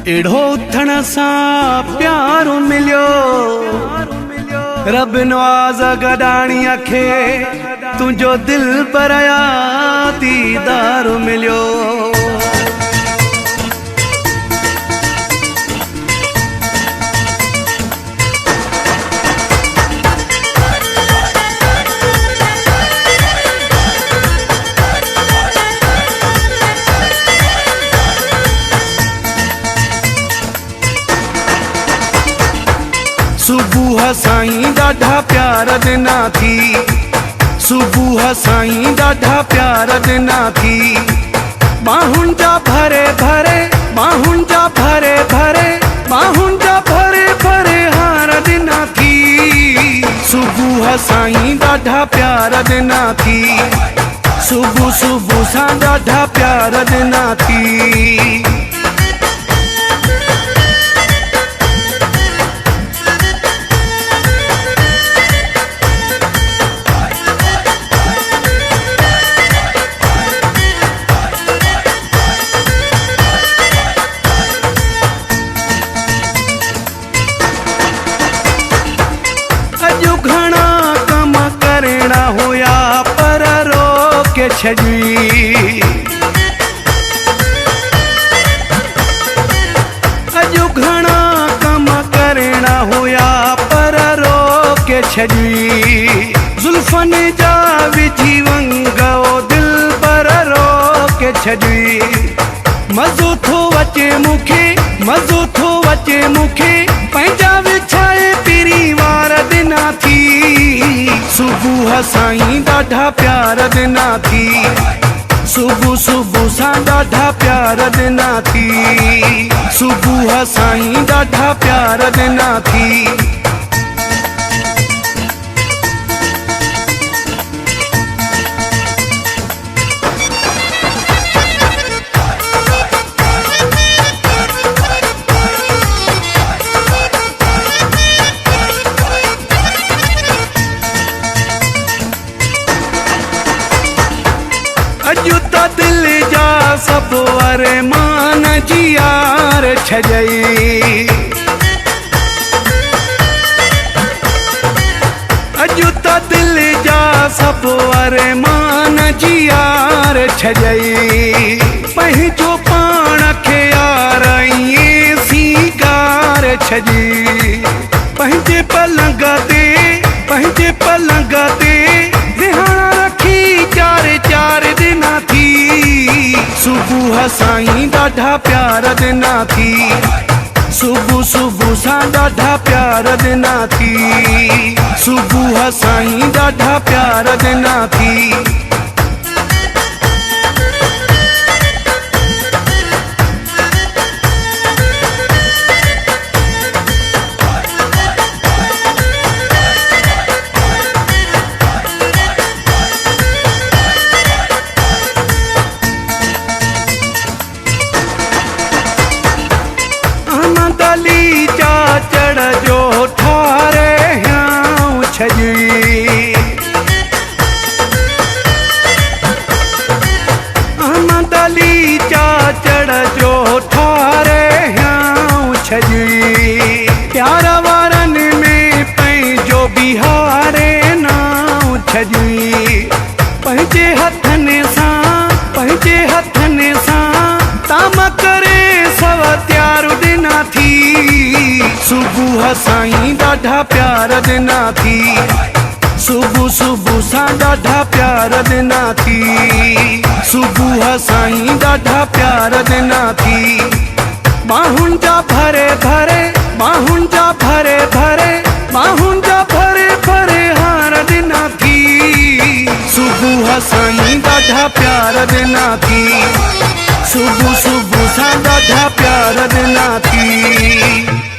एड़ो उथण सां प्यार मिलियो, रब नवाज़ गडाणीअ खे तुंहिंजो दिल बरया दीदार मिलियो। सुबुह साईं ॾाढा प्यार ॾिना थी, सुबुह साईं ॾाढा प्यार ॾिना थी। बाहुनि जा भरे भरे, बाहुनि जा भरे भरे, बाहुनि जा भरे भरे हार ॾिना थी। सुबुह साईं ॾाढा प्यार ॾिना थी, सुबुह सुबुह सां ॾाढा प्यार ॾिना थी। घणा कम करणा हुया पर रोके छॾी, अॼु घणा कम करणा हुया पर रोके छॾी। ज़ुल्फ़नि जा विझी वंगो दिल पर रोके छॾी। मज़ो थो अचे मूंखे, मज़ो थो अचे मूंखे, पंहिंजा विछाए परिवार ॾिना थी। सुबुह साईं ॾाढा प्यार ॾिना थी, सुबुह सुबुह सां ॾाढा प्यार ॾिना थी। सुबुह साईं ॾाढा प्यार ॾिना थी। अॼु त दिल जा सभु अरमान जी यार छॾई। अॼु त दिल जा सभु अरमान जी यार छॾई। पंहिंजो पाण खे यार ईअं सीगार छॾी। पंहिंजे पलंग ते, पंहिंजे पलंग ते विहाण रखी चार चार ॾिना थी। सुबुह साईं ॾाढा प्यार ॾिना थी, सुबुह सुबुह सां ॾाढा प्यार ॾिना थी। सुबुह साईं ॾाढा प्यार ॾिना थी। दली जा चढ़ जो ठारे ह्याऊं छॾी। दली जा चढ़ जो ठारे ह्याऊं छॾी। प्यार वारनि में पंहिंजो बिहारे नाऊं छॾी। पंहिंजे हथनि सां, पंहिंजे हथनि सां ताम करे सव त्यार ॾिना थी। सुबुह साईं ॾाढा प्यार ॾिना थी, सुबुह सुबुह सां ॾाढा प्यार ॾिना थी। सुबुह साईं ॾाढा प्यार ॾिना थी। बाहुनि जा भरे भरे, बाहुनि जा भरे भरे, बाहुनि जा भरे भरे हार ॾिना थी। सुबुह साईं ॾाढा प्यार ॾिना थी, सुबुह सुबुह सां ॾाढा प्यार ॾिना थी।